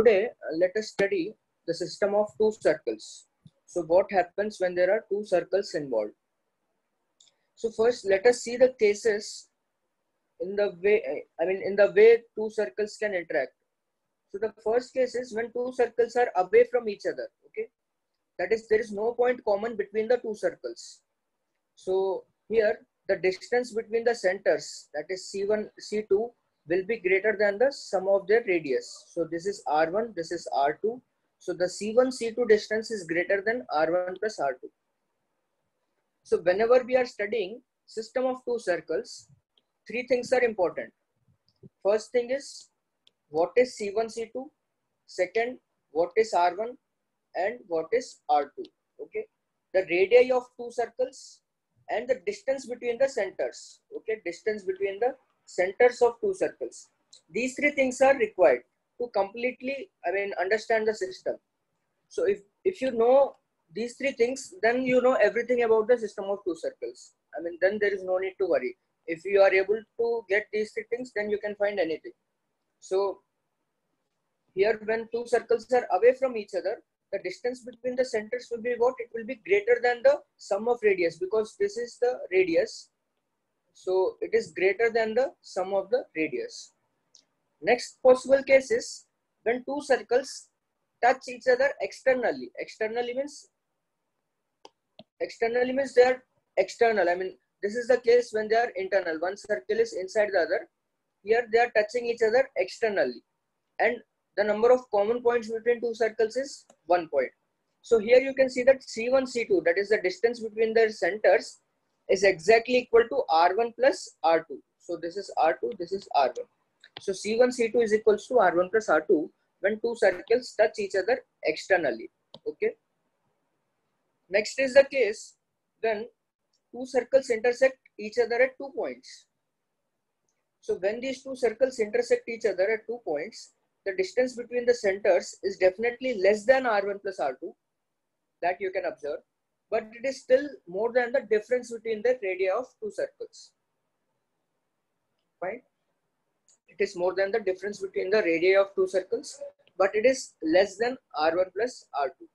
today let us study the system of two circles. So what happens when there are two circles involved? So first let us see the cases in the way two circles can interact. So the first case is when two circles are away from each other. Okay, that is, there is no point common between the two circles. So here the distance between the centers, that is C1, C2, will be greater than the sum of their radius. So this is R1, this is R2. So the C1, C2 distance is greater than R1 plus R2. So whenever we are studying system of two circles, three things are important. First thing is what is C1, C2. Second, what is R1 and what is R2. Okay, the radii of two circles and the distance between the centers. Okay, distance between the centers of two circles. These three things are required to completely understand the system. So if you know these three things, then you know everything about the system of two circles. Then there is no need to worry. If you are able to get these three things, then you can find anything. So here when two circles are away from each other, the distance between the centers will be what? It will be greater than the sum of radius, because this is the radius. So it is greater than the sum of the radius. Next possible case is when two circles touch each other externally. Externally means they are external. This is the case when they are internal. One circle is inside the other. Here they are touching each other externally. And the number of common points between two circles is 1 point. So here you can see that C1, C2, that is the distance between their centers, is exactly equal to R1 plus R2. So this is R2, this is R1. So C1, C2 is equals to R1 plus R2 when two circles touch each other externally. Okay. Next is the case when two circles intersect each other at 2 points. So when these two circles intersect each other at 2 points, the distance between the centers is definitely less than R1 plus R2, that you can observe, but it is still more than the difference between the radii of two circles. Fine. It is more than the difference between the radii of two circles, but it is less than R1 plus R2.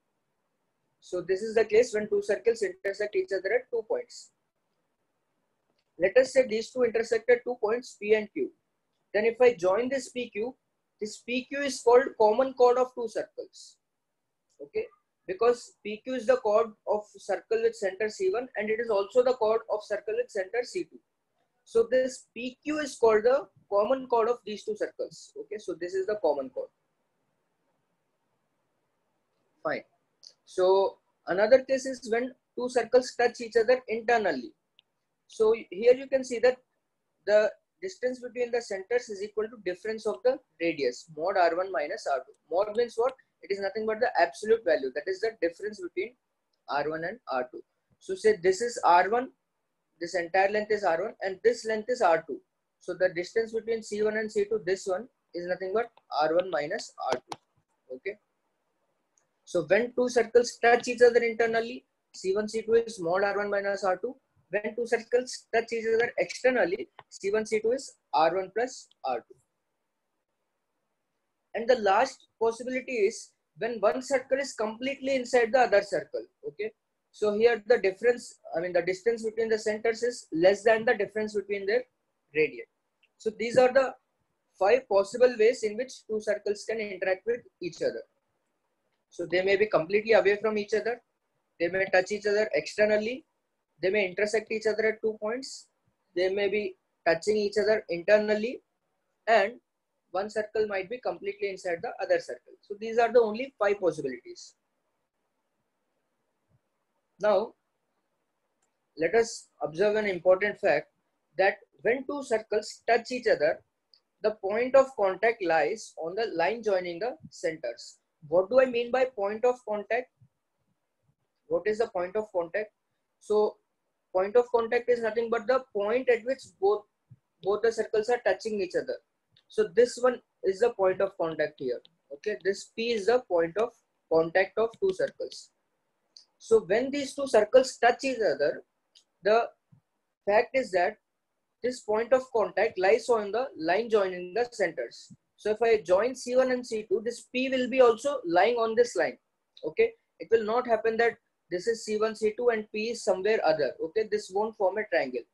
So this is the case when two circles intersect each other at 2 points. Let us say these two intersect at 2 points P and Q. Then if I join this PQ is called common chord of two circles. Okay, because PQ is the chord of circle with center C1 and it is also the chord of circle with center C2. So this PQ is called the common chord of these two circles. Okay, so this is the common chord. Fine. So another case is when two circles touch each other internally. So here you can see that the distance between the centers is equal to difference of the radius, mod R1 minus R2. Mod means what? It is nothing but the absolute value. That is the difference between R1 and R2. So say this is R1, this entire length is R1 and this length is R2. So the distance between C1 and C2, this one is nothing but R1 minus R2. Okay. So when two circles touch each other internally, C1, C2 is mod R1 minus R2. When two circles touch each other externally, C1, C2 is R1 plus R2. And the last possibility is when one circle is completely inside the other circle. Okay. So here the difference, the distance between the centers is less than the difference between their radii. So these are the 5 possible ways in which two circles can interact with each other. So they may be completely away from each other. They may touch each other externally. They may intersect each other at 2 points. They may be touching each other internally. And one circle might be completely inside the other circle. So these are the only 5 possibilities. Now, let us observe an important fact that when two circles touch each other, the point of contact lies on the line joining the centers. What do I mean by point of contact? What is the point of contact? So point of contact is nothing but the point at which both the circles are touching each other. So this one is the point of contact here. Okay, this P is the point of contact of two circles. So when these two circles touch each other, the fact is that this point of contact lies on the line joining the centers. So if I join C1 and C2, this P will be also lying on this line. Okay, it will not happen that this is C1, C2 and P is somewhere other. Okay, this won't form a triangle.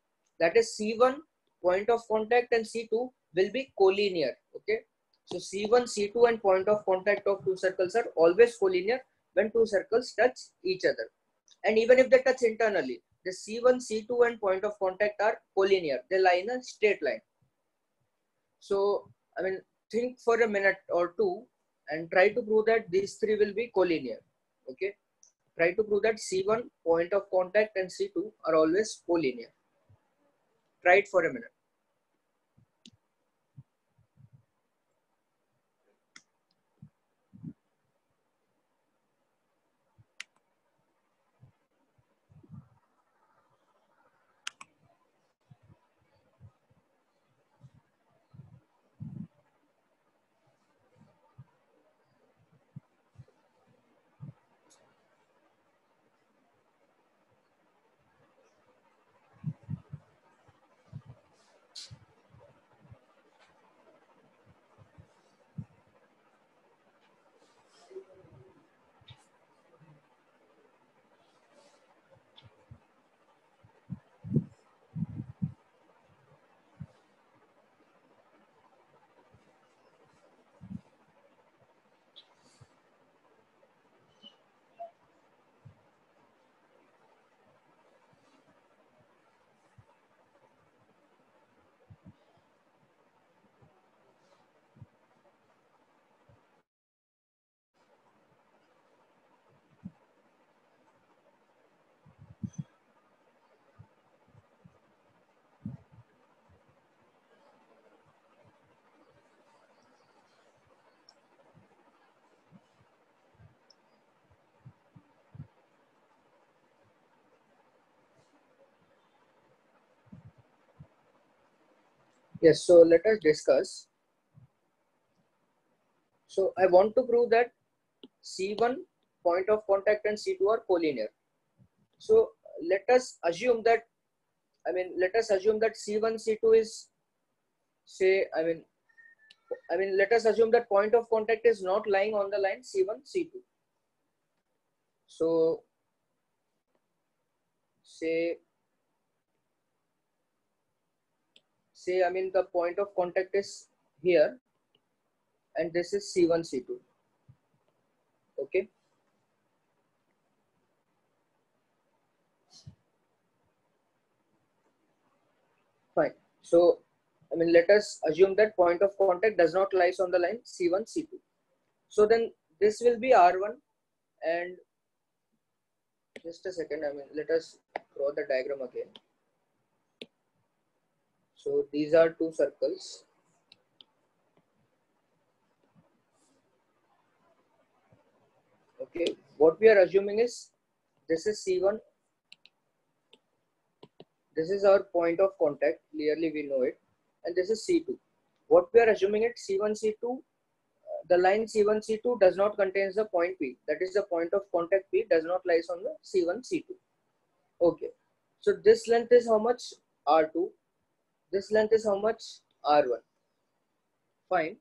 That is C1 point of contact and C2 will be collinear. Okay, so C1, C2 and point of contact of two circles are always collinear when two circles touch each other. And even if they touch internally, the C1, C2 and point of contact are collinear. They lie in a straight line. So, I mean, think for a minute or two and try to prove that these three will be collinear. Okay. Try to prove that C1 point of contact and C2 are always collinear. Try it for a minute. Yes, so let us discuss. So I want to prove that C1 point of contact and C2 are collinear. So let us assume that, let us assume that C1, C2 is, say, let us assume that point of contact is not lying on the line C1, C2. So say, the point of contact is here and this is C1, C2. Okay. Fine. So, let us assume that point of contact does not lies on the line C1, C2. So then this will be R1 and just a second, let us draw the diagram again. So these are two circles. Okay, what we are assuming is this is C1. This is our point of contact. Clearly we know it. And this is C2. What we are assuming it C1, C2, the line C1, C2 does not contains the point P. That is the point of contact P does not lies on the C1, C2. Okay. So this length is how much? R2. This length is how much? R1. Fine.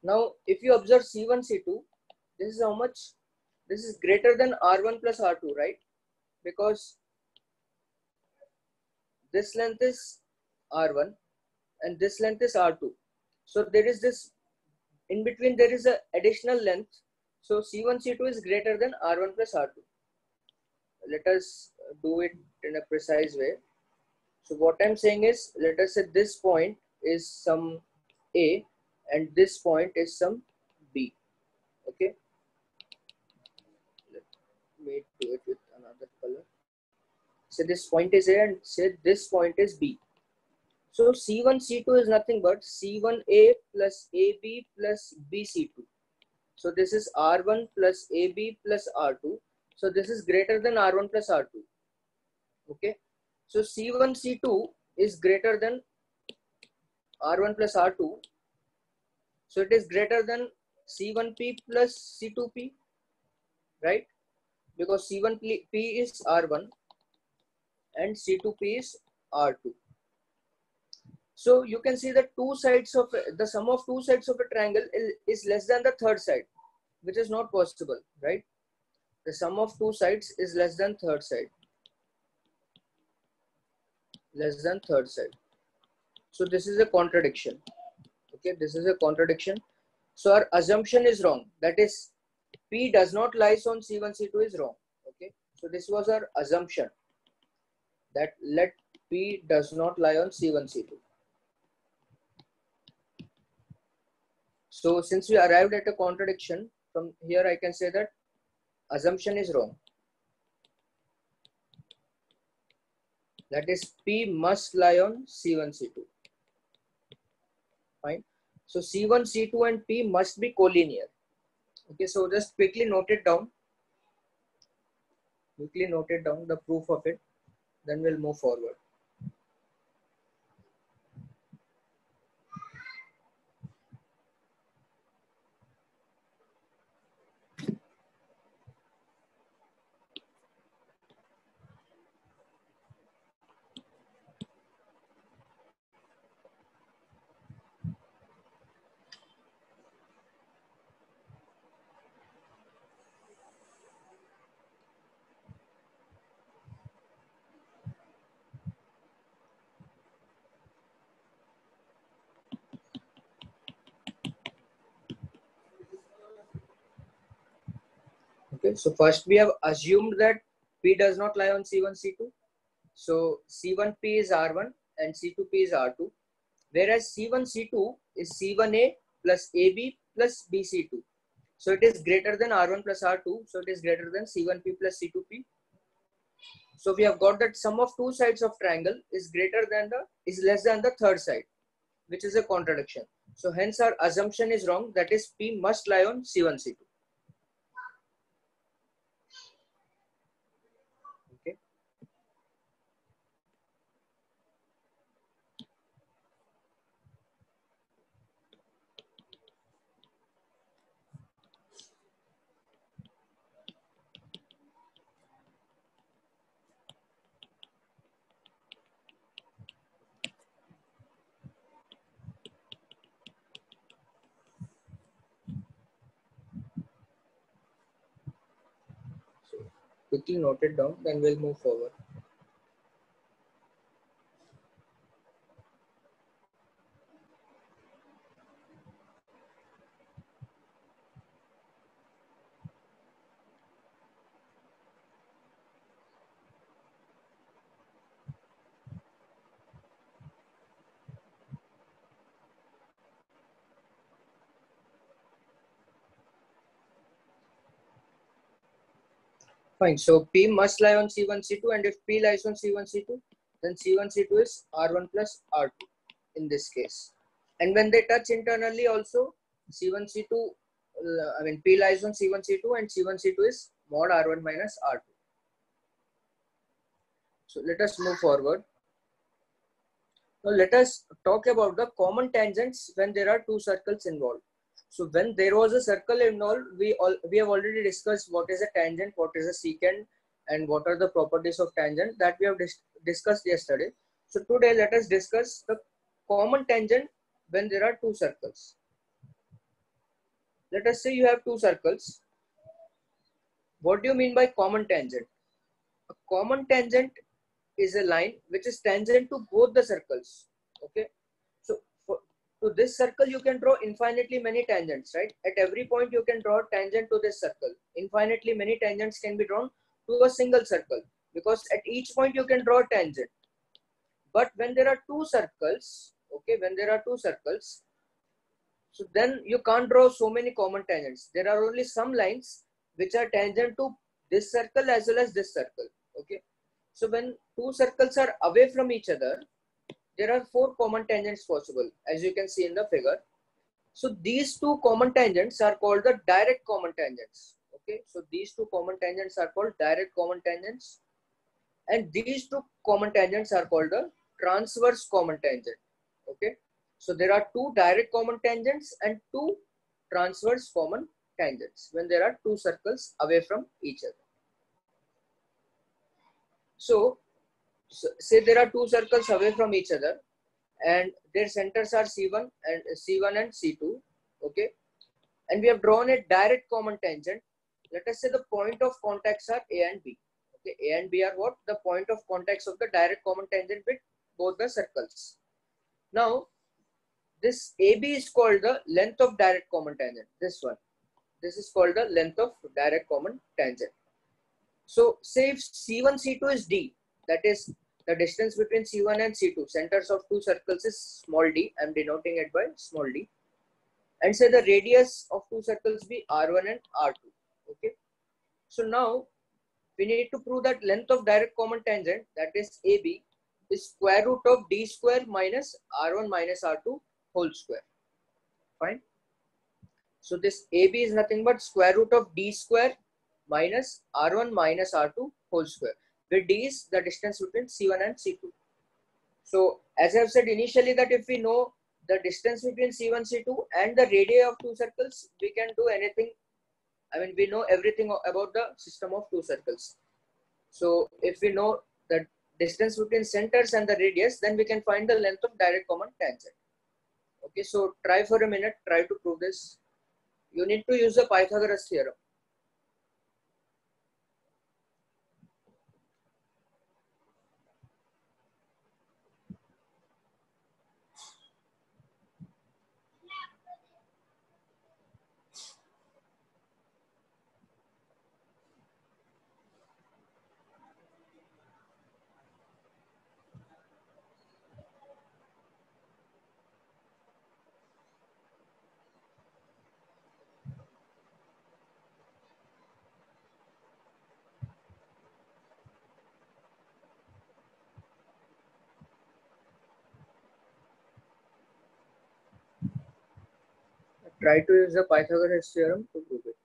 Now, if you observe C1, C2, this is how much? This is greater than R1 plus R2, right? Because this length is R1 and this length is R2. So there is this, in between there is a additional length. So C1, C2 is greater than R1 plus R2. Let us do it in a precise way. So what I'm saying is, let us say this point is some A and this point is some B. Okay. Let me do it with another color. So this point is A and say this point is B. So C1, C2 is nothing but C1A plus AB plus BC2. So this is R1 plus AB plus R2. So this is greater than R1 plus R2. Okay. So C1, C2 is greater than R1 plus R2. So it is greater than C1P plus C2P, right? Because C1P is R1 and C2P is R2. So you can see that two sides of the sum of two sides of a triangle is less than the third side, which is not possible, right? The sum of two sides is less than third side. Less than third side. So this is a contradiction. Okay, this is a contradiction. So our assumption is wrong. That is, P does not lies on C1, C2 is wrong. Okay, so this was our assumption, that let P does not lie on C1, C2. So since we arrived at a contradiction, from here I can say that assumption is wrong. That is, P must lie on C1, C2. Fine. So C1, C2 and P must be collinear. Okay, so just quickly note it down. Quickly note it down, the proof of it. Then we'll move forward. Okay, so first we have assumed that P does not lie on C1, C2. So C1P is R1 and C2P is R2. Whereas C1, C2 is C1A plus AB plus BC2. So it is greater than R1 plus R2. So it is greater than C1P plus C2P. So we have got that sum of two sides of triangle is less than the third side, which is a contradiction. So hence our assumption is wrong. That is, P must lie on C1, C2. Okay. So quickly note it down, then we'll move forward. Fine. So P must lie on C1, C2, and if P lies on C1, C2, then C1, C2 is R1 plus R2 in this case. And when they touch internally also, C1, C2, P lies on C1, C2 and C1, C2 is mod R1 minus R2. So let us move forward. Now let us talk about the common tangents when there are two circles involved. So when there was a circle involved, we have already discussed what is a tangent, what is a secant, and what are the properties of tangent that we have discussed yesterday. So today let us discuss the common tangent when there are two circles. Let us say you have two circles. What do you mean by common tangent? A common tangent is a line which is tangent to both the circles. Okay. So to this circle, you can draw infinitely many tangents, right? At every point, you can draw a tangent to this circle. Infinitely many tangents can be drawn to a single circle because at each point, you can draw a tangent. But when there are two circles, okay, when there are two circles, so then you can't draw so many common tangents. There are only some lines which are tangent to this circle as well as this circle, okay? So when two circles are away from each other, there are four common tangents possible, as you can see in the figure. So these two common tangents are called the direct common tangents. Okay, so these two common tangents are called direct common tangents, and these two common tangents are called the transverse common tangent. Okay, so there are two direct common tangents and two transverse common tangents when there are two circles away from each other. So say there are two circles away from each other, and their centers are C1 and C2. Okay, and we have drawn a direct common tangent. Let us say the point of contacts are A and B. Okay, A and B are what? The point of contacts of the direct common tangent with both the circles. Now, this AB is called the length of direct common tangent. This one. This is called the length of direct common tangent. So, say if C1, C2 is D, that is the distance between C1 and C2, centers of two circles is small d. I am denoting it by small d. And say the radius of two circles be R1 and R2. Okay. So now we need to prove that length of direct common tangent, that is AB, is square root of d square minus R1 minus R2 whole square. Fine. So this AB is nothing but square root of d square minus R1 minus R2 whole square, where d is the distance between C1 and C2. So as I have said initially that if we know the distance between C1, C2 and the radii of two circles, we can do anything. I mean, we know everything about the system of two circles. So if we know the distance between centers and the radius, then we can find the length of direct common tangent. Okay, so try for a minute, try to prove this. You need to use the Pythagoras theorem. Try to use the Pythagoras theorem to prove it.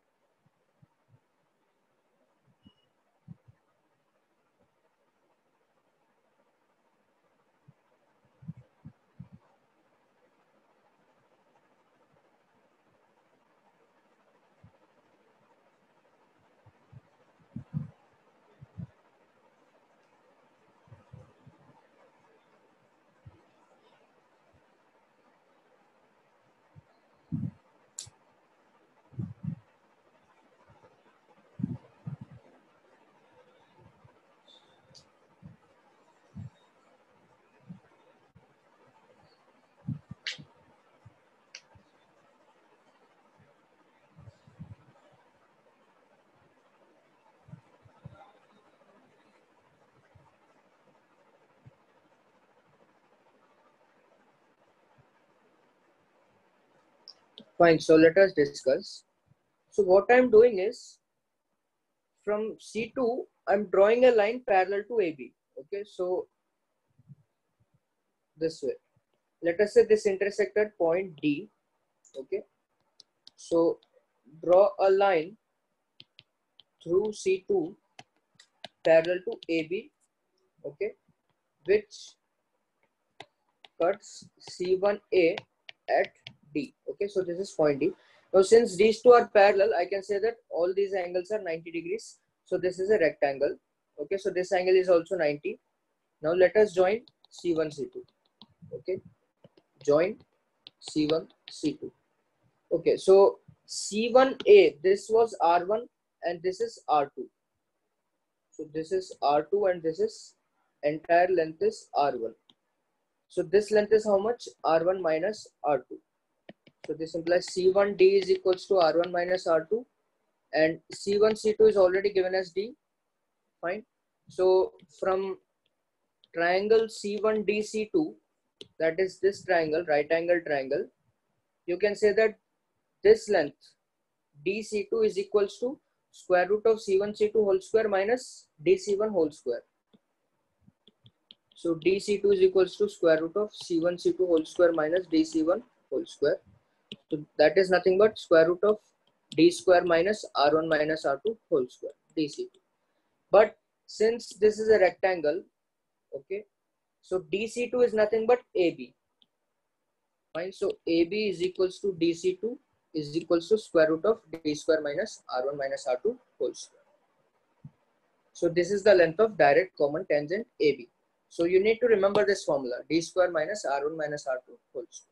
Fine, so let us discuss. So what I'm doing is, from C2, I'm drawing a line parallel to AB. Okay, so this way. Let us say this intersect at point D. Okay, so draw a line through C2 parallel to AB. Okay, which cuts C1A at D. Okay, so this is point D. Now since these two are parallel, I can say that all these angles are 90 degrees. So this is a rectangle. Okay, so this angle is also 90. Now let us join C1, C2. Okay, join C1, C2. Okay, so C1A, this was R1 and this is R2. So this is R2 and this is entire length is R1. So this length is how much? R1 minus R2. So this implies C1D is equals to R1 minus R2, and C1, C2 is already given as D. Fine. So from triangle C1D, C2, that is this triangle, right angle triangle, you can say that this length DC2 is equals to square root of C1, C2 whole square minus DC1 whole square. So DC2 is equals to square root of C1, C2 whole square minus DC1 whole square. So that is nothing but square root of D square minus R1 minus R2 whole square, DC2. But since this is a rectangle, okay, so DC2 is nothing but AB. Fine. So AB is equals to DC2 is equals to square root of D square minus R1 minus R2 whole square. So this is the length of direct common tangent AB. So you need to remember this formula, d square minus r1 minus r2 whole square.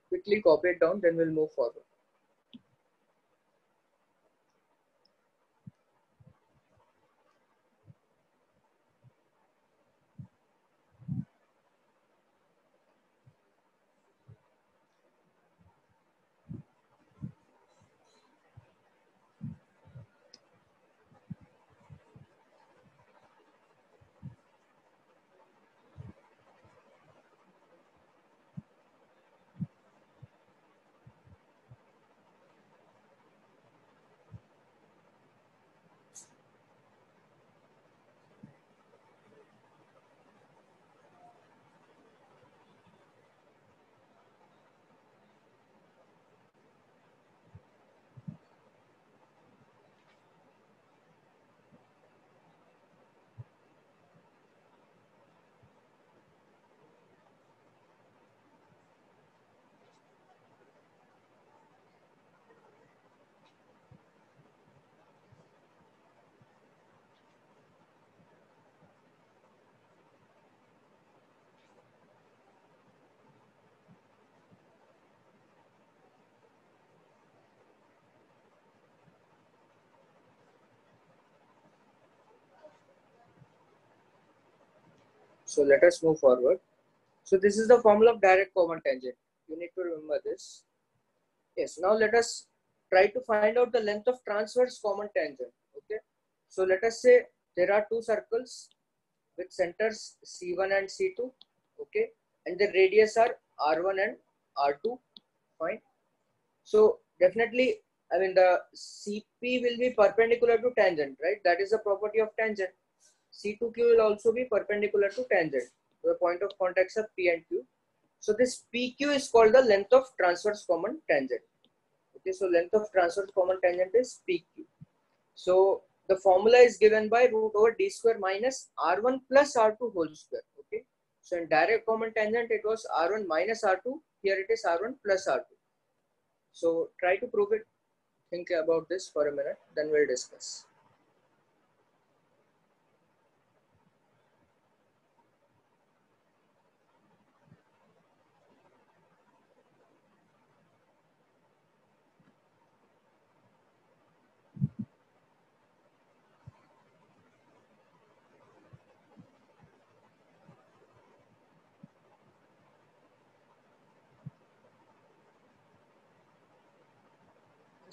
Quickly copy it down, then we'll move forward. So let us move forward. So this is the formula of direct common tangent. You need to remember this. Yes, now let us try to find out the length of transverse common tangent. Okay. So let us say there are two circles with centers C1 and C2. Okay. And the radius are R1 and R2. Fine. So definitely, I mean, the CP will be perpendicular to tangent, right? That is the property of tangent. C2Q will also be perpendicular to tangent. The point of contacts are P and Q. So this PQ is called the length of transverse common tangent. Okay, so length of transverse common tangent is PQ. So the formula is given by root over d square minus R1 plus R2 whole square. Okay, so in direct common tangent it was R1 minus R2. Here it is R1 plus R2. So try to prove it. Think about this for a minute, then we'll discuss.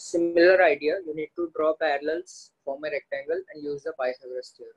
Similar idea, you need to draw parallels, form a rectangle and use the Pythagoras theorem.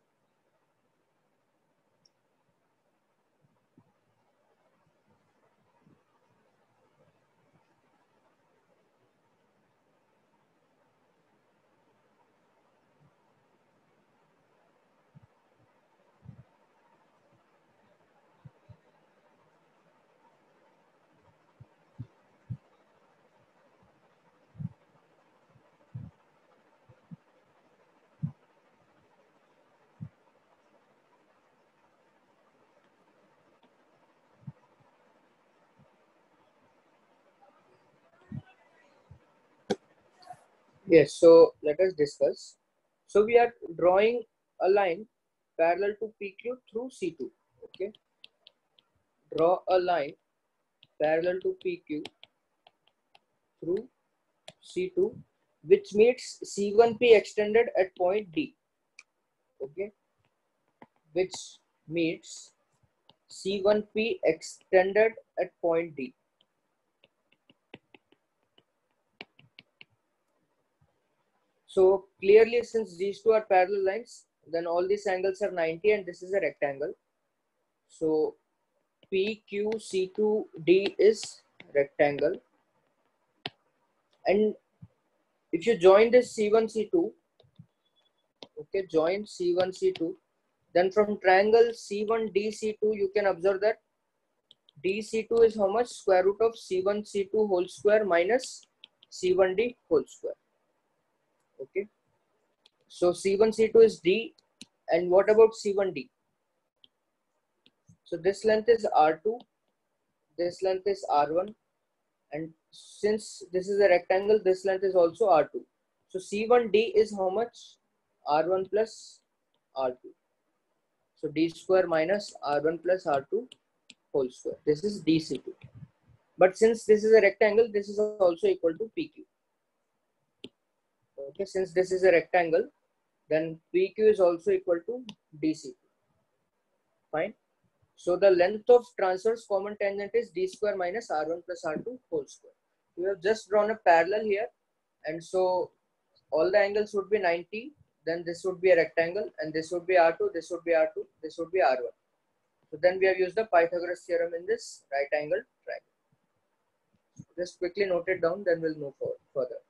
Yes, so let us discuss. So we are drawing a line parallel to PQ through C2. Okay, draw a line parallel to PQ through C2, which meets C1P extended at point D. Okay, which meets C1P extended at point D. So clearly, since these two are parallel lines, then all these angles are 90 and this is a rectangle. So PQC2D is rectangle. And if you join this C1, C2, okay, join C1, C2, then from triangle C1, DC2, you can observe that DC2 is how much? Square root of C1, C2 whole square minus C1D whole square. Okay. So C1, C2 is D. And what about C1D? So this length is R2. This length is R1. And since this is a rectangle, this length is also R2. So C1D is how much? R1 plus R2. So d square minus r1 plus r2 whole square. This is dc2. But since this is a rectangle, this is also equal to pq. Okay, since this is a rectangle, then pq is also equal to dc2. Fine. So the length of transverse common tangent is d square minus r1 plus r2 whole square. We have just drawn a parallel here, and so all the angles would be 90. Then this would be a rectangle, and this would be r2, this would be r2, this would be r1. So then we have used the Pythagoras theorem in this right angle triangle. Just quickly note it down, then we'll move forward further.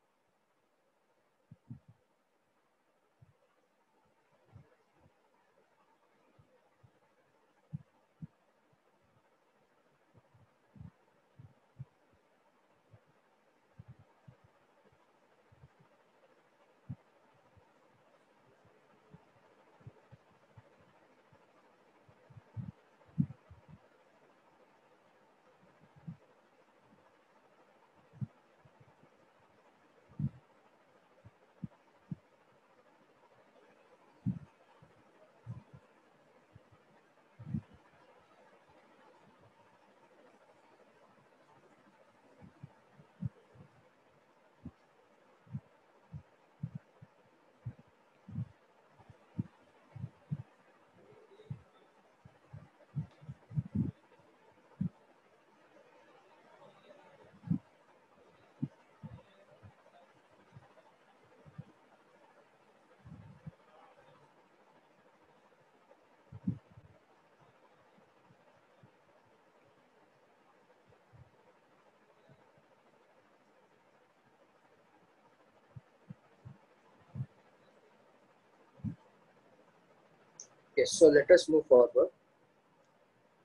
Yes, so let us move forward.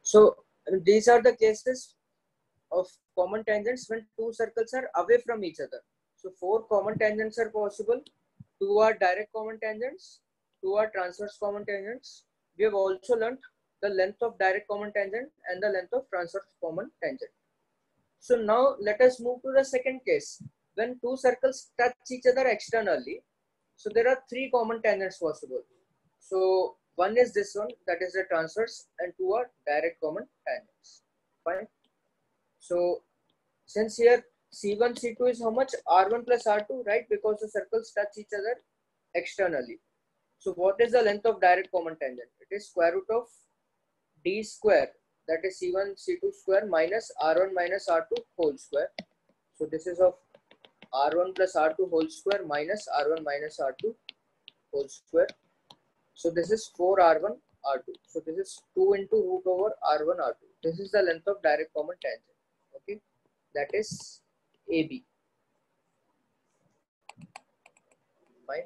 So these are the cases of common tangents when two circles are away from each other. So 4 common tangents are possible. 2 are direct common tangents, 2 are transverse common tangents. We have also learnt the length of direct common tangent and the length of transverse common tangent. So now let us move to the second case. When two circles touch each other externally, so there are 3 common tangents possible. So one is this one, that is the transverse, and 2 are direct common tangents. Fine. So since here C1, C2 is how much? R1 plus R2, right? Because the circles touch each other externally. So what is the length of direct common tangent? It is square root of d square, that is C1, C2 square minus R1 minus R2 whole square. So this is of R1 plus R2 whole square minus R1 minus R2 whole square. So this is 4R1 R2. So this is 2 into root over R1 R2. This is the length of direct common tangent. Okay, that is AB. Fine.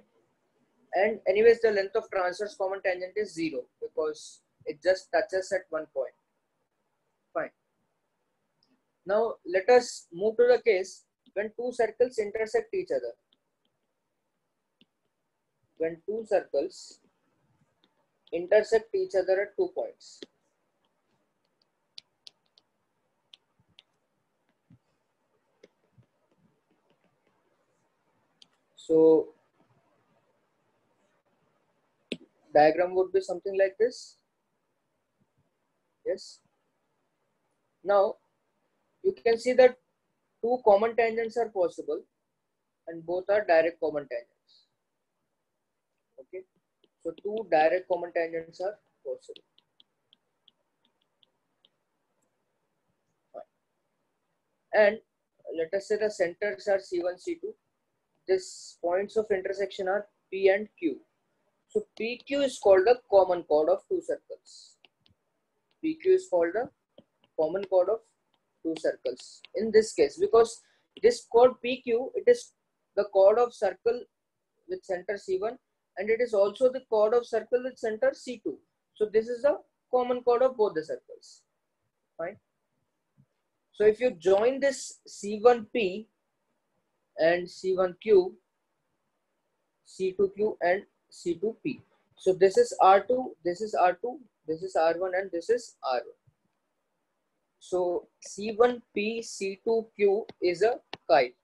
And anyways, the length of transverse common tangent is 0 because it just touches at one point. Fine. Now let us move to the case when two circles intersect each other. When two circles intersect each other at 2 points. So diagram would be something like this. Yes. Now you can see that 2 common tangents are possible and both are direct common tangents. Okay. So 2 direct common tangents are possible. Fine. And let us say the centers are C1, C2. These points of intersection are P and Q. So PQ is called the common chord of two circles. PQ is called the common chord of two circles. In this case, because this chord PQ, it is the chord of circle with center C1 and it is also the chord of circle with center C2. So this is the common chord of both the circles. Fine. So if you join this C1P and C1Q, C2Q and C2P. So this is R2, this is R2, this is R1 and this is R1. So C1P, C2Q is a kite.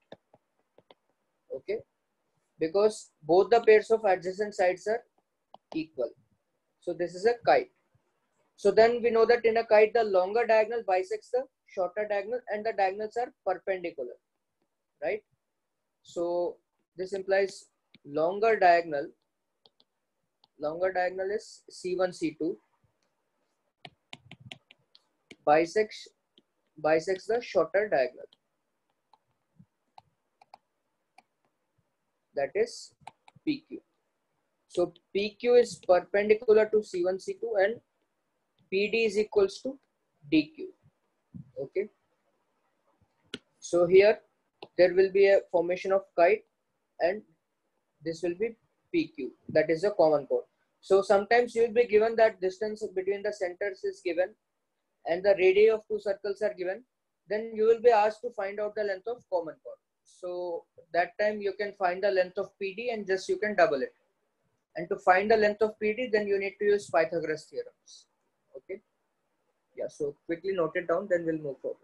Okay. Because both the pairs of adjacent sides are equal. So this is a kite. So then we know that in a kite, the longer diagonal bisects the shorter diagonal and the diagonals are perpendicular, right? So this implies longer diagonal is C1, C2 bisects the shorter diagonal, that is PQ. So PQ is perpendicular to C1, C2 and PD is equals to DQ. Okay. So here there will be a formation of kite and this will be PQ. That is a common chord. So sometimes you will be given that distance between the centers is given and the radii of two circles are given. Then you will be asked to find out the length of common chord. So that time you can find the length of PD and just you can double it. And to find the length of PD, then you need to use Pythagoras theorems. Okay. Yeah. So quickly note it down, then we'll move forward.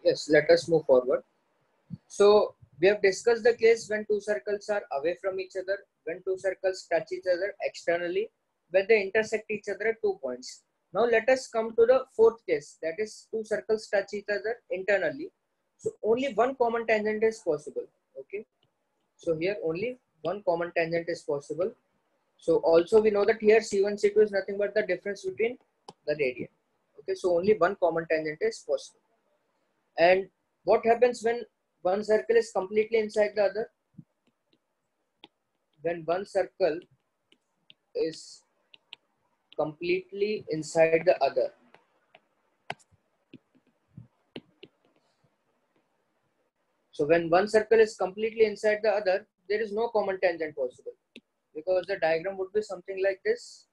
Yes, let us move forward. So we have discussed the case when two circles are away from each other, when two circles touch each other externally, when they intersect each other at 2 points. Now let us come to the fourth case, that is two circles touch each other internally. So only one common tangent is possible. Okay. So here only one common tangent is possible. So also we know that here C1, C2 is nothing but the difference between the radian. Okay. So only one common tangent is possible. And what happens when one circle is completely inside the other? When one circle is completely inside the other, so when one circle is completely inside the other, there is no common tangent possible, because the diagram would be something like this,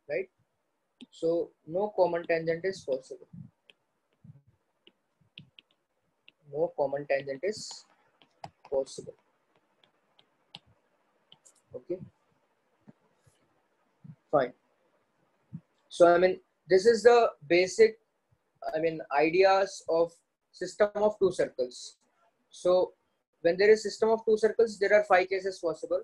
right? So no common tangent is possible. No common tangent is possible. Okay, fine. So I mean, this is the basic, ideas of system of two circles. So when there is system of two circles, there are 5 cases possible.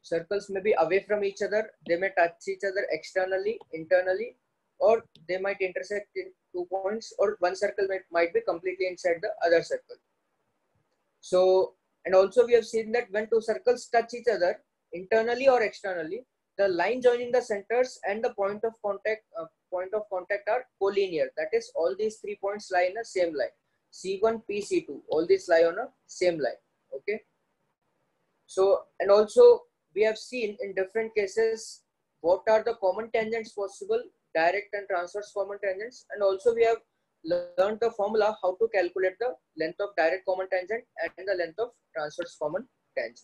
Circles may be away from each other, they may touch each other externally, internally, or they might intersect in 2 points, or one circle might be completely inside the other circle. So, and also we have seen that when two circles touch each other internally or externally, the line joining the centers and the point of contact are collinear. That is, all these 3 points lie in the same line. C1, P, C2, all these lie on a same line. Okay. So, and also we have seen in different cases what are the common tangents possible, direct and transverse common tangents, and also we have learned the formula how to calculate the length of direct common tangent and the length of transverse common tangent.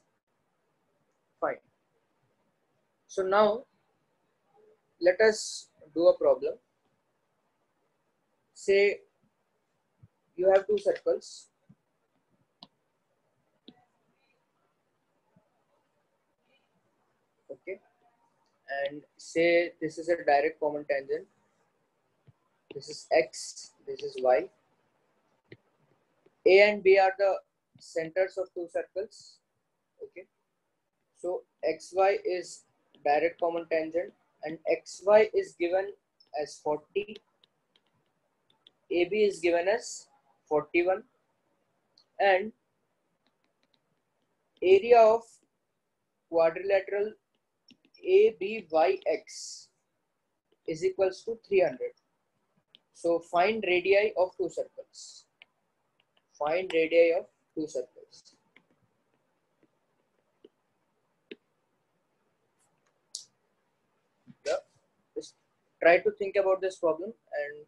Fine. So now let us do a problem. Say you have two circles. Okay. And say this is a direct common tangent. This is X, this is Y. A and B are the centers of two circles. Okay. So XY is direct common tangent and XY is given as 40. AB is given as 41. And area of quadrilateral ABYX is equals to 300. So find radii of two circles. Find radii of two circles. Yeah. Just try to think about this problem and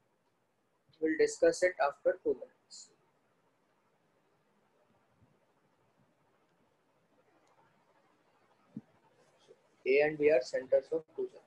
we'll discuss it after 2 minutes. A and B are centers of two circles.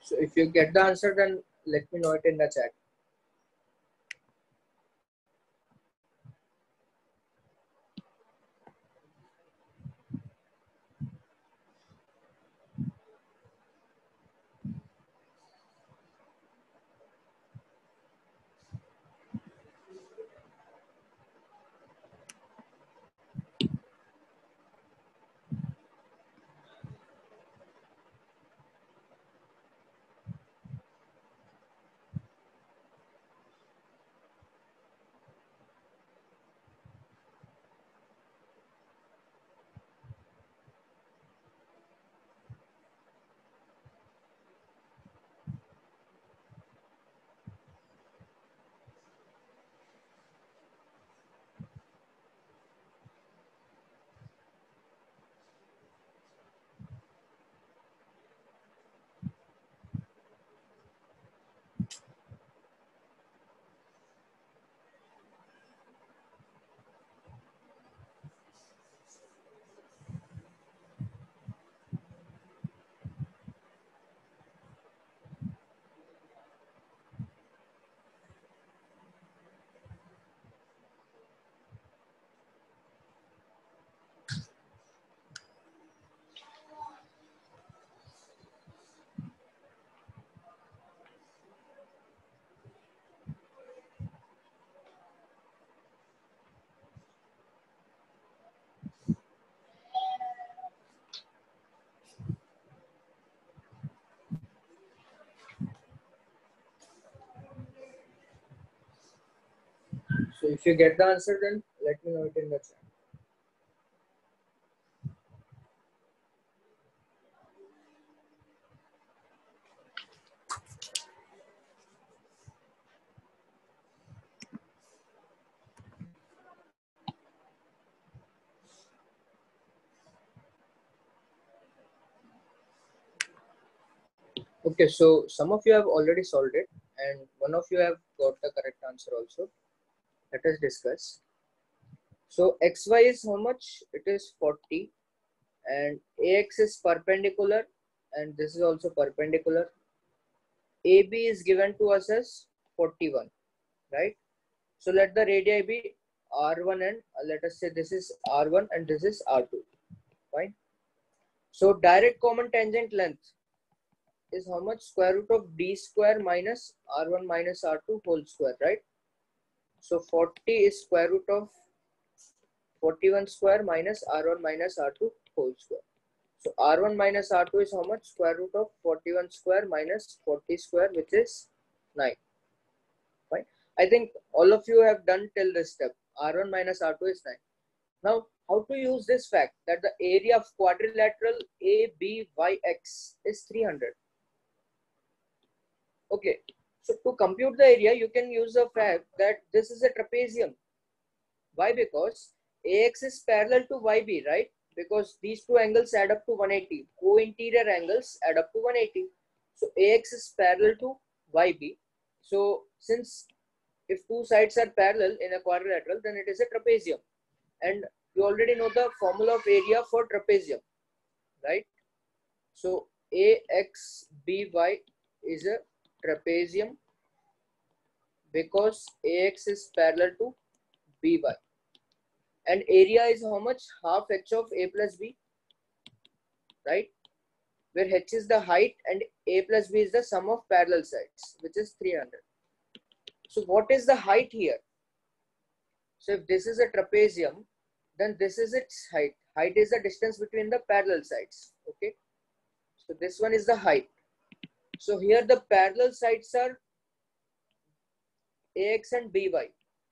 So if you get the answer, then let me know it in the chat. So if you get the answer, then let me know it in the chat. Okay, so some of you have already solved it and one of you have got the correct answer also. Let us discuss. So xy is how much? It is 40, and ax is perpendicular, and this is also perpendicular. AB is given to us as 41, right? So let the radii be R1 and let us say this is R1 and this is R2. Fine. So direct common tangent length is how much? Square root of d square minus R1 minus R2 whole square, right? So 40 is square root of 41 square minus R1 minus R2 whole square. So R1 minus R2 is how much? Square root of 41 square minus 40 square, which is 9. Fine. I think all of you have done till this step. R1 minus R2 is 9. Now, how to use this fact that the area of quadrilateral ABYX is 300? Okay. So to compute the area, you can use the fact that this is a trapezium. Why? Because AX is parallel to YB, right? Because these two angles add up to 180. Co-interior angles add up to 180. So AX is parallel to YB. So since if two sides are parallel in a quadrilateral, then it is a trapezium. And you already know the formula of area for trapezium, right? So AXBY is a trapezium because AX is parallel to BY. And area is how much? Half h of A plus B, right? Where h is the height and A plus B is the sum of parallel sides, which is 300. So what is the height here? So if this is a trapezium, then this is its height. Height is the distance between the parallel sides. Okay. So this one is the height. So here the parallel sides are AX and BY,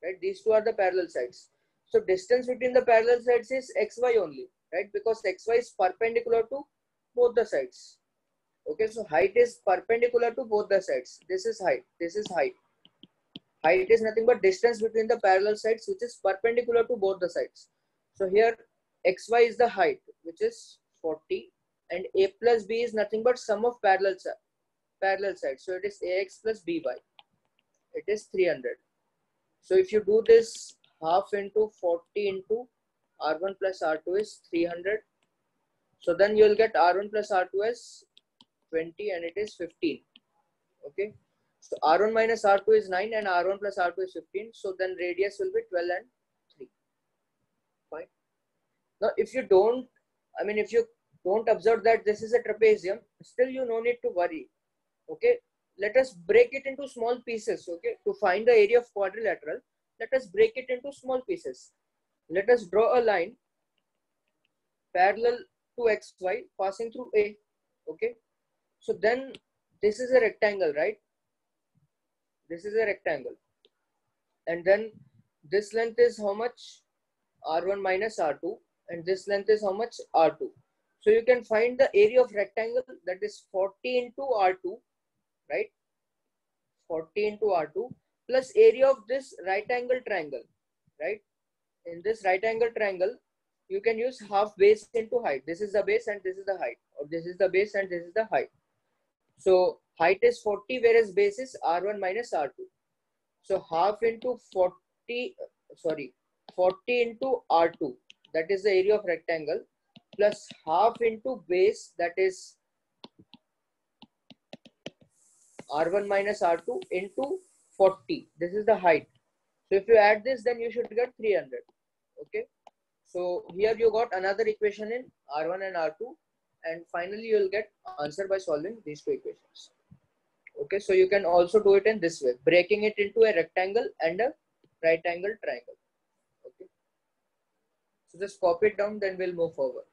right? These two are the parallel sides. So distance between the parallel sides is XY only, right? Because XY is perpendicular to both the sides. Okay, so height is perpendicular to both the sides. This is height. This is height. Height is nothing but distance between the parallel sides, which is perpendicular to both the sides. So here XY is the height, which is 40, and A plus B is nothing but sum of parallel sides. So it is AX plus BY. It is 300. So if you do this, half into 40 into R1 plus R2 is 300. So then you will get R1 plus R2 as 20 and it is 15. Okay. So R1 minus R2 is 9 and R1 plus R2 is 15. So then radius will be 12 and 3. Fine. Now if you don't observe that this is a trapezium, still you no need to worry. Okay. Let us break it into small pieces. Okay. To find the area of quadrilateral, let us break it into small pieces. Let us draw a line parallel to XY passing through A. Okay. So then this is a rectangle, right? This is a rectangle. And then this length is how much? R1 minus R2. And this length is how much? R2. So you can find the area of rectangle, that is 40 into R2, right? 40 into R2 plus area of this right angle triangle, right? In this right angle triangle, you can use half base into height. This is the base and this is the height, or this is the base and this is the height. So height is 40, whereas base is R1 minus R2. So half into 40 into R2, that is the area of rectangle, plus half into base, that is R1 minus R2 into 40. This is the height. So if you add this, then you should get 300. Okay. So here you got another equation in R1 and R2. And finally, you will get answer by solving these two equations. Okay. So you can also do it in this way, breaking it into a rectangle and a right angle triangle. Okay. So just copy it down, then we'll move forward.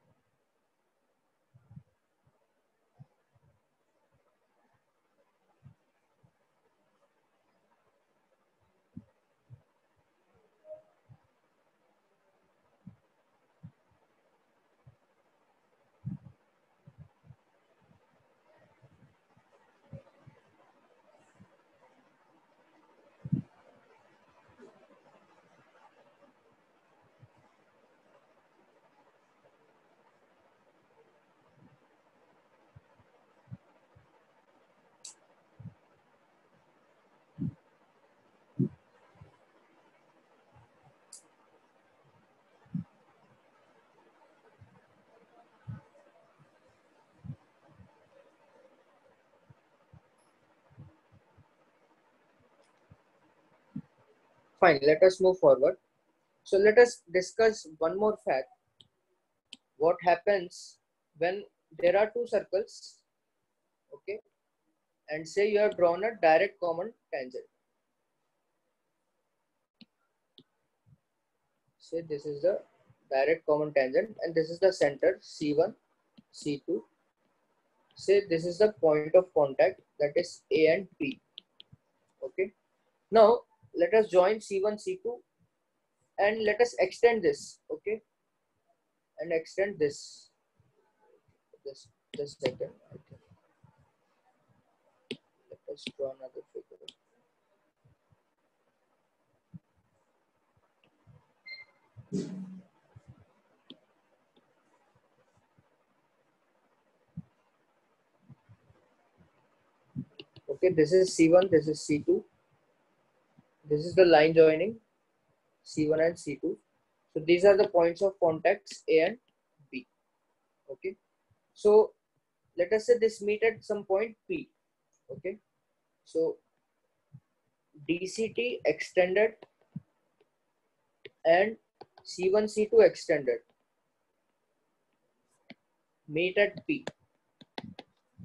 Fine, let us move forward. So let us discuss one more fact. What happens when there are two circles, okay, and say you have drawn a direct common tangent. Say this is the direct common tangent and this is the center C1, C2. Say this is the point of contact, that is A and P. Okay. Now let us join C1, C2 and let us extend this. Okay. And extend this. Just second. Okay. Let us draw another figure. Okay, this is C1, this is C2. This is the line joining C1 and C2. So these are the points of contacts A and B. Okay. So let us say this meet at some point P. Okay. So DCT extended and C1, C2 extended meet at P.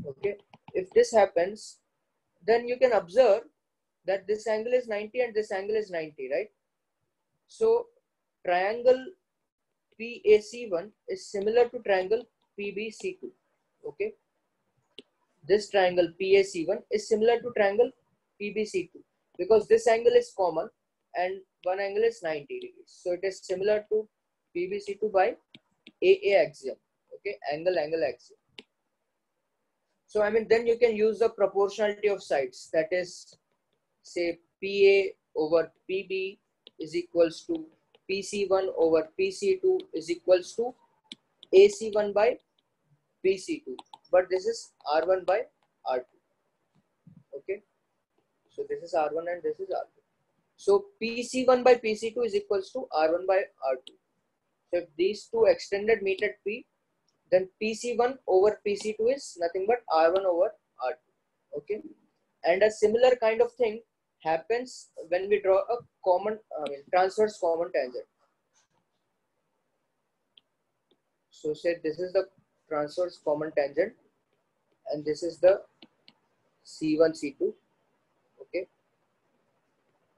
Okay. If this happens, then you can observe that this angle is 90 and this angle is 90, right? So triangle PAC1 is similar to triangle PBC2. Okay. This triangle PAC1 is similar to triangle PBC2 because this angle is common and one angle is 90 degrees. So it is similar to PBC2 by AA axiom. Okay, angle axiom. So I mean, then you can use the proportionality of sides, that is, say PA over PB is equals to PC1 over PC2 is equals to AC1 by PC2, but this is R1 by R2. Okay, so this is R1 and this is R2. So PC1 by PC2 is equals to R1 by R2. So if these two extended meet at P, then PC1 over PC2 is nothing but R1 over R2. Okay, and a similar kind of thing happens when we draw a common transverse common tangent. So say this is the transverse common tangent and this is the C1, C2. Okay,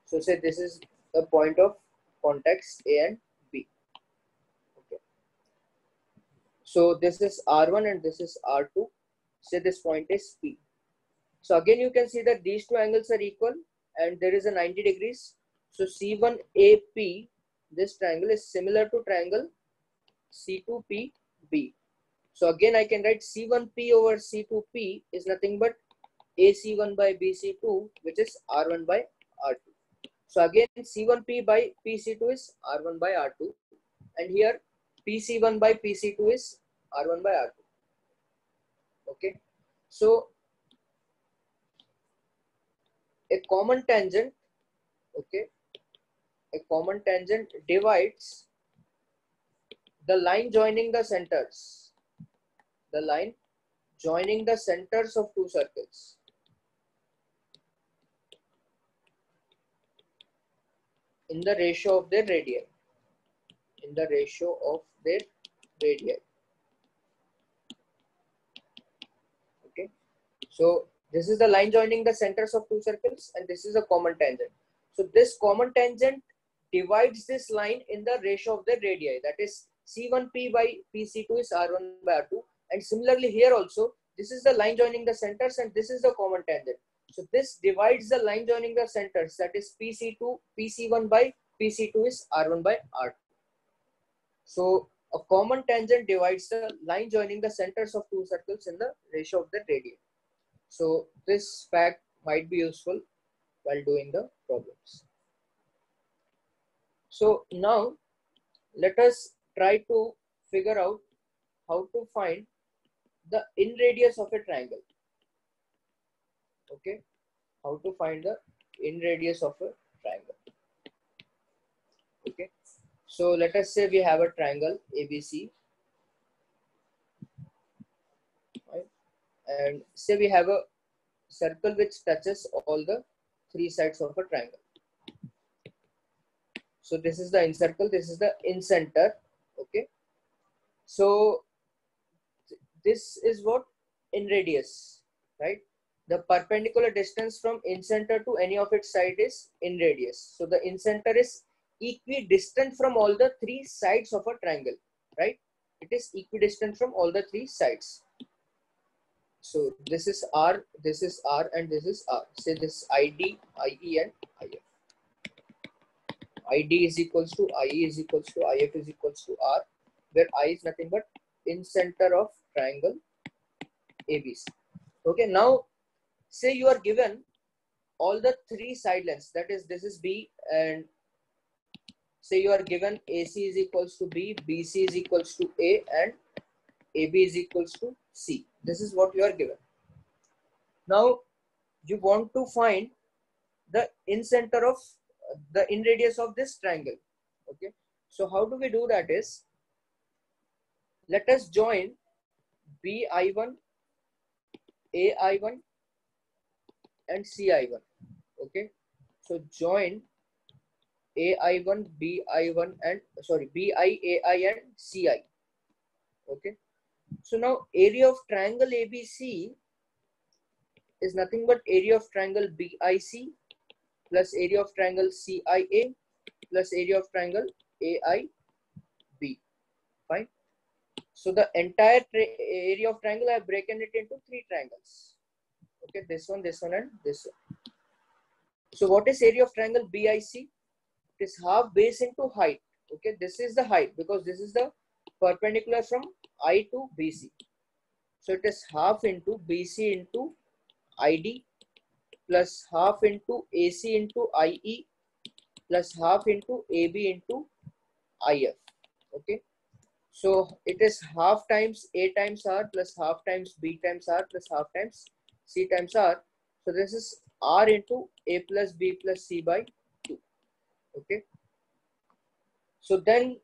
so say this is the point of contacts A and B. Okay, so this is R1 and this is R2. Say this point is P. So again you can see that these two angles are equal and there is a 90 degrees. So C1AP, this triangle is similar to triangle C2PB. So again I can write C1P over C2P is nothing but AC1 by BC2, which is R1 by R2. So again C1P by PC2 is R1 by R2 and here PC1 by PC2 is R1 by R2. Okay, so a common tangent, okay, a common tangent divides the line joining the centers, the line joining the centers of two circles. In the ratio of their radii. In the ratio of their radii. Okay. So this is the line joining the centers of two circles and this is a common tangent. So this common tangent divides this line in the ratio of their radii. That is C1P by PC2 is R1 by R2. And similarly here also, this is the line joining the centers and this is the common tangent. So this divides the line joining the centers, that is PC1 by PC2 is R1 by R2. So a common tangent divides the line joining the centers of two circles in the ratio of the radii. So this fact might be useful while doing the problems. So now let us try to figure out how to find the in radius of a triangle. Okay, how to find the in radius of a triangle. Okay, so let us say we have a triangle ABC, right? And say we have a circle which touches all the three sides of a triangle. So this is the incircle, this is the incenter. Okay, so this is what in radius, right? The perpendicular distance from incenter to any of its side is in radius. So the incenter is equidistant from all the three sides of a triangle, right? It is equidistant from all the three sides. So this is R, this is R, and this is R. Say this ID, IE, and IF. ID is equals to IE is equals to IF is equals to R, where I is nothing but incenter of triangle ABC. Okay, now say you are given all the three side lengths, that is, this is B, and say you are given AC is equals to B, BC is equals to A, and AB is equals to C. This is what you are given. Now you want to find the incenter of the in radius of this triangle. Okay, so how do we do that is, let us join BI1, AI1, and CI1. Okay, so join AI1, BI1, and BI, AI, and CI. Okay, so now area of triangle ABC is nothing but area of triangle BIC plus area of triangle CIA plus area of triangle AIB. Fine. So the entire area of triangle, I have broken it into three triangles. Okay, this one, and this one. So what is area of triangle BIC? It is half base into height. Okay, this is the height because this is the perpendicular from I to BC. So it is half into BC into ID plus half into AC into IE plus half into AB into IF. Okay, so it is half times A times R plus half times B times R plus half times C times R. So this is R into A plus B plus C by 2. Okay, so then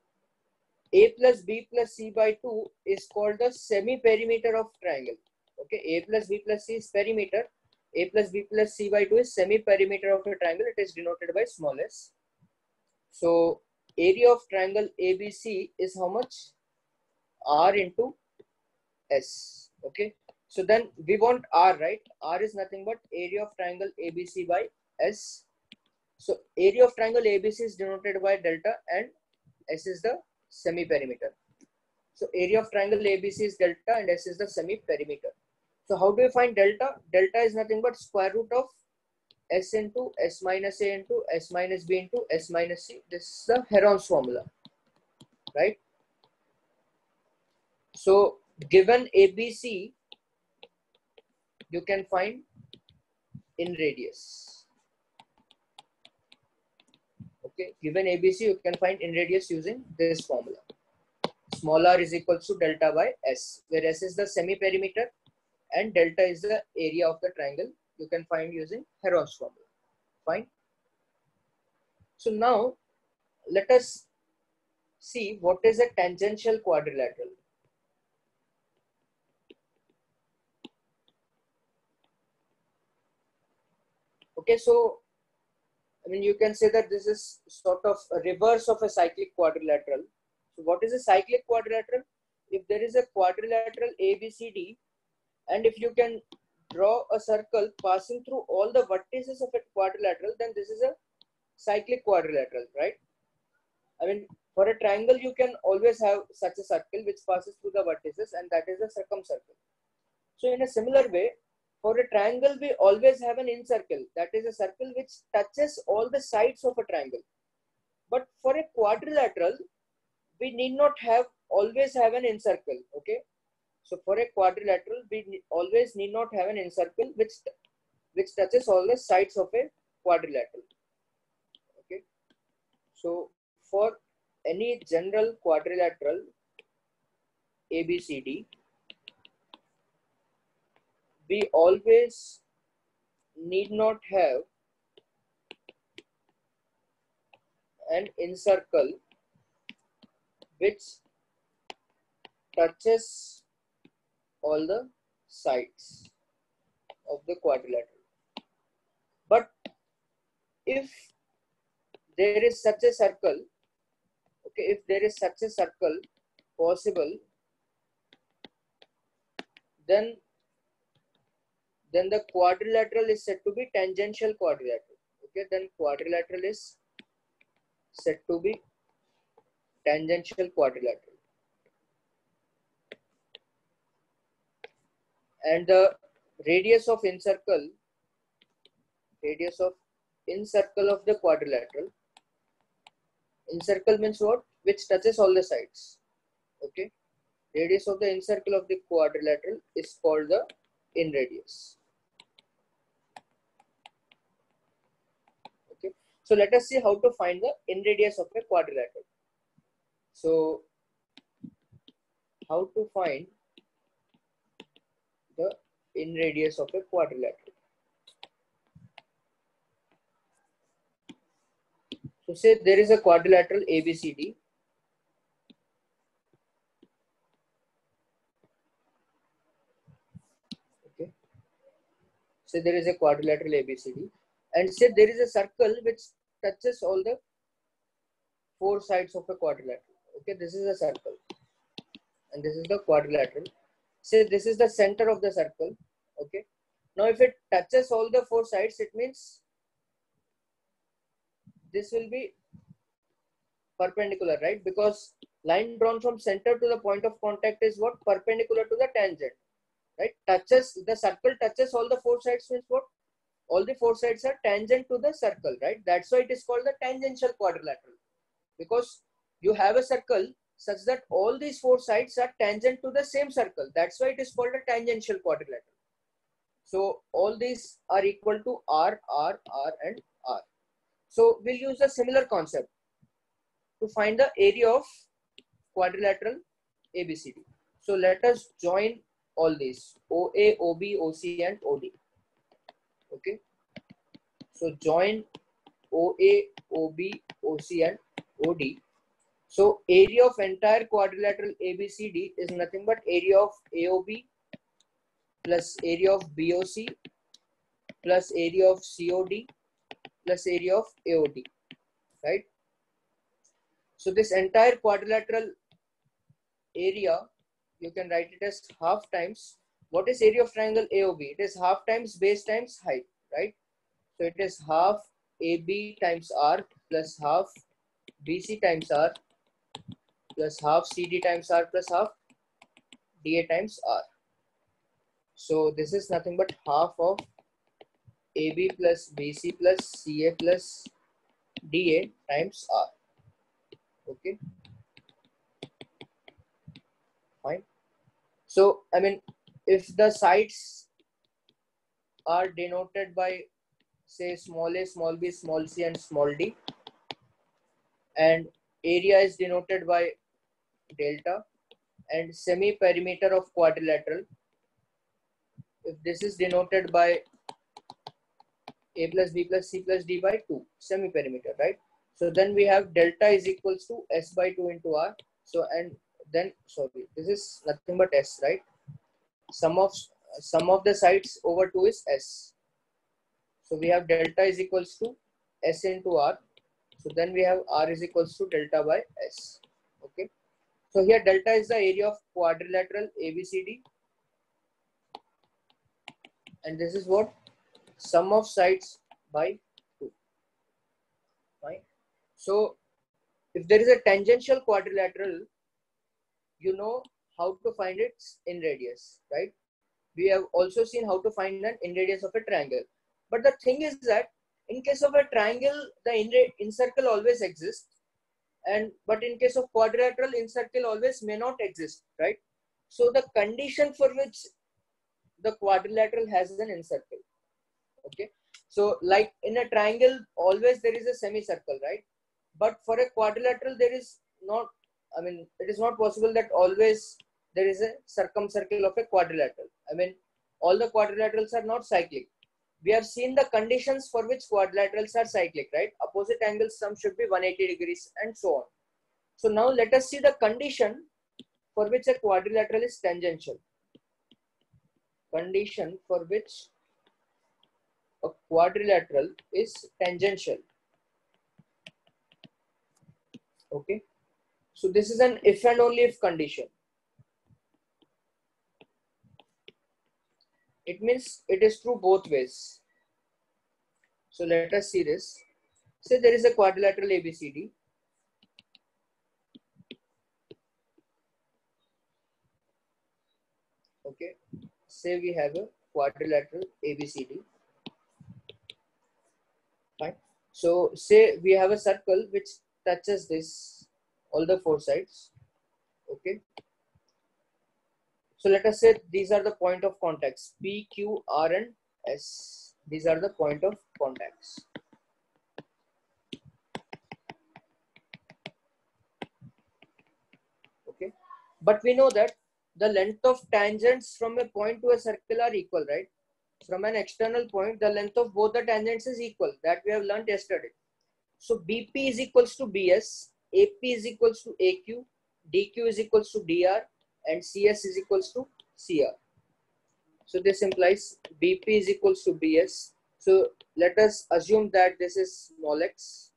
A plus B plus C by 2 is called the semi-perimeter of triangle. Okay, A plus B plus C is perimeter. A plus B plus C by 2 is semi-perimeter of a triangle. It is denoted by small s. So area of triangle ABC is how much? R into S. Okay, so then we want R, right? R is nothing but area of triangle ABC by S. So area of triangle ABC is denoted by delta, and S is the semi-perimeter. So area of triangle ABC is delta and S is the semi-perimeter. So how do we find delta? Delta is nothing but square root of S into S minus A into S minus B into S minus C. This is the Heron's formula, right? So given ABC, you can find in radius. Okay, given ABC, you can find in radius using this formula. Small r is equal to delta by S, where S is the semi-perimeter and delta is the area of the triangle. You can find using Heron's formula. Fine. So now let us see what is a tangential quadrilateral. Okay, so I mean, you can say that this is sort of a reverse of a cyclic quadrilateral. So what is a cyclic quadrilateral? If there is a quadrilateral ABCD, and if you can draw a circle passing through all the vertices of a quadrilateral, then this is a cyclic quadrilateral, right? I mean, for a triangle, you can always have such a circle which passes through the vertices, and that is a circumcircle. So in a similar way, for a triangle, we always have an incircle. That is a circle which touches all the sides of a triangle. But for a quadrilateral, we need not always have an incircle. Okay. So for a quadrilateral, we always need not have an incircle which touches all the sides of a quadrilateral. Okay. So for any general quadrilateral ABCD, we always need not have an incircle which touches all the sides of the quadrilateral. But if there is such a circle, okay, if there is such a circle possible, then the quadrilateral is said to be tangential quadrilateral. Okay, then quadrilateral is said to be tangential quadrilateral. And the radius of incircle of the quadrilateral, incircle means what? Which touches all the sides. Okay, radius of the incircle of the quadrilateral is called the in radius. Okay, so let us see how to find the in radius of a quadrilateral. So how to find the in radius of a quadrilateral? So say there is a quadrilateral ABCD. Okay, say there is a quadrilateral ABCD, and say there is a circle which touches all the four sides of a quadrilateral. Okay, this is a circle, and this is the quadrilateral. Say this is the center of the circle. Okay, now if it touches all the four sides, it means this will be perpendicular, right? Because line drawn from center to the point of contact is what? Perpendicular to the tangent, right? Touches, the circle touches all the four sides means what? All the four sides are tangent to the circle, right? That's why it is called the tangential quadrilateral, because you have a circle such that all these four sides are tangent to the same circle. That's why it is called a tangential quadrilateral. So all these are equal to R, R, R, and R. So we'll use a similar concept to find the area of quadrilateral ABCD. So let us join all these OA, OB, OC, and OD. Okay. So join OA, OB, OC, and OD. So area of entire quadrilateral ABCD is nothing but area of AOB plus area of BOC plus area of COD plus area of AOD, right? So this entire quadrilateral area, you can write it as half times. What is area of triangle AOB? It is half times base times height, right? So it is half AB times R plus half BC times R plus half CD times R plus half DA times R. So this is nothing but half of AB plus BC plus CA plus DA times R. Okay, fine. So I mean, if the sides are denoted by say small a, small b, small c, and small d, and area is denoted by delta, and semi perimeter of quadrilateral, if this is denoted by a plus b plus c plus d by 2, semi perimeter, right? So then we have delta is equals to s by 2 into r. So and then sorry, this is nothing but s, right? Sum of the sides over 2 is s. So we have delta is equals to s into r. So then we have r is equals to delta by s. Okay. So here delta is the area of quadrilateral ABCD, and this is what? Sum of sides by 2. Right. So if there is a tangential quadrilateral, you know how to find its in radius, right? We have also seen how to find an in radius of a triangle. But the thing is that in case of a triangle, the in circle always exists, but in case of quadrilateral, in circle always may not exist, right? So the condition for which the quadrilateral has an in circle. Okay, so like in a triangle, always there is a semicircle, right? But for a quadrilateral, there is not. I mean, it is not possible that always there is a circumcircle of a quadrilateral. I mean, all the quadrilaterals are not cyclic. We have seen the conditions for which quadrilaterals are cyclic, right? Opposite angles sum should be 180 degrees and so on. So now let us see the condition for which a quadrilateral is tangential. Condition for which a quadrilateral is tangential. Okay. So this is an if and only if condition. It means it is true both ways. So let us see this. Say there is a quadrilateral ABCD. Okay. Say we have a quadrilateral ABCD. Fine. So say we have a circle which touches this, all the four sides. Okay. So let us say these are the point of contacts, P, Q, R and S. These are the point of contacts. Okay. But we know that the length of tangents from a point to a circle are equal, right? From an external point, the length of both the tangents is equal. That we have learned yesterday. So BP is equals to BS, AP is equals to AQ, DQ is equals to DR, and CS is equals to CR. So this implies BP is equals to BS. So let us assume that this is small x,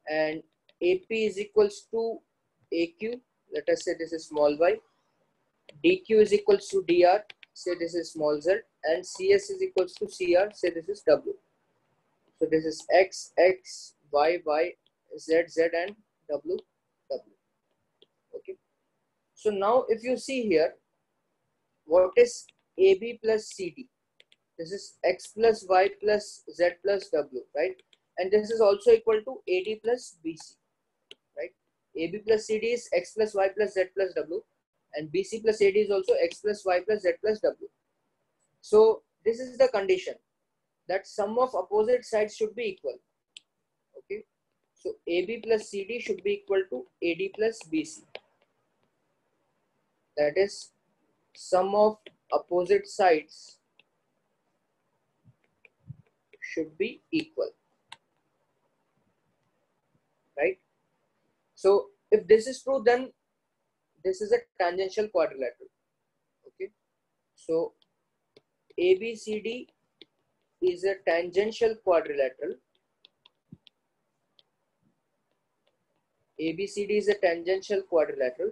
and AP is equals to AQ. Let us say this is small y. DQ is equals to DR. Say this is small z, and CS is equals to CR. Say this is W. So this is X, X, Y, Y, Z, Z, and W, W. Okay. So now if you see here, what is AB plus CD? This is X plus Y plus Z plus W, right? And this is also equal to AD plus BC, right? AB plus CD is X plus Y plus Z plus W, and BC plus AD is also X plus Y plus Z plus W. So this is the condition that sum of opposite sides should be equal. Okay. So AB plus CD should be equal to AD plus BC. That is, sum of opposite sides should be equal, right? So if this is true, then this is a tangential quadrilateral. Okay. So ABCD is a tangential quadrilateral. ABCD is a tangential quadrilateral.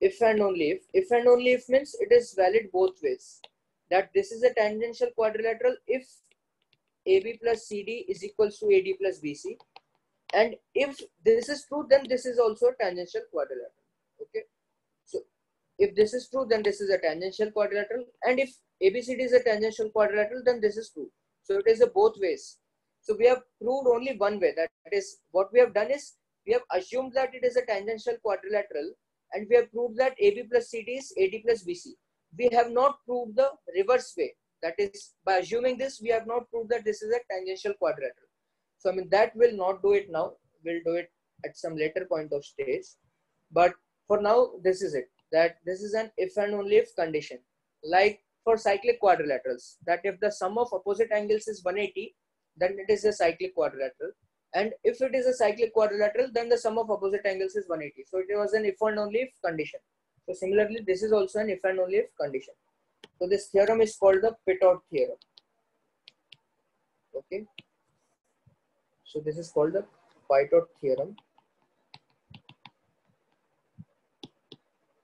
If and only if. If and only if means it is valid both ways. That this is a tangential quadrilateral if AB plus CD is equals to AD plus BC. And if this is true, then this is also a tangential quadrilateral. Okay. So if this is true, then this is a tangential quadrilateral. And if ABCD is a tangential quadrilateral, then this is true. So it is a both ways. So we have proved only one way. That is, what we have done is we have assumed that it is a tangential quadrilateral, and we have proved that AB plus CD is AD plus BC. We have not proved the reverse way. That is, by assuming this, we have not proved that this is a tangential quadrilateral. So I mean, that will not do it now. We'll do it at some later point of stage. But for now, this is it. That this is an if and only if condition. Like for cyclic quadrilaterals, that if the sum of opposite angles is 180, then it is a cyclic quadrilateral. And if it is a cyclic quadrilateral, then the sum of opposite angles is 180. So it was an if and only if condition. So similarly, this is also an if and only if condition. So this theorem is called the Pitot theorem. Okay. So this is called the Pitot theorem.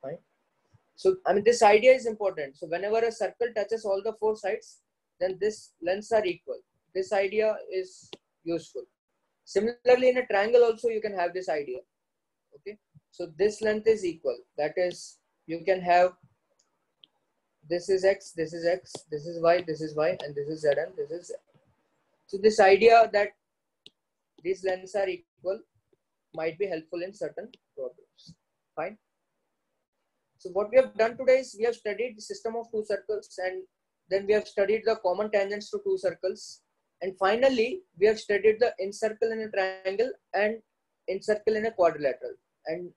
Fine. So I mean, this idea is important. So whenever a circle touches all the four sides, then this lengths are equal. This idea is useful. Similarly, in a triangle also you can have this idea. Okay. So this length is equal. That is, you can have this is X, this is X, this is Y, this is Y, and this is Z, and this is Z. So this idea that these lengths are equal might be helpful in certain problems. Fine. So what we have done today is we have studied the system of two circles, and then we have studied the common tangents to two circles. And finally, we have studied the incircle in a triangle and incircle in a quadrilateral. And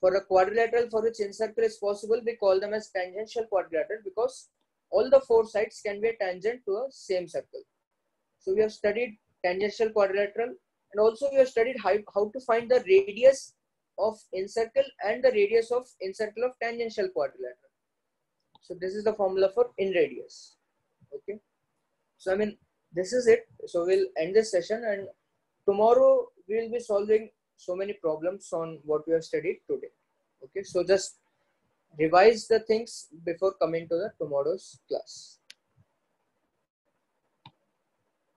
for a quadrilateral for which incircle is possible, we call them as tangential quadrilateral because all the four sides can be a tangent to a same circle. So we have studied tangential quadrilateral, and also we have studied how to find the radius of incircle and the radius of incircle of tangential quadrilateral. So this is the formula for inradius. Okay. So I mean, this is it. So we'll end this session, and tomorrow we will be solving so many problems on what we have studied today. Okay, so just revise the things before coming to the tomorrow's class.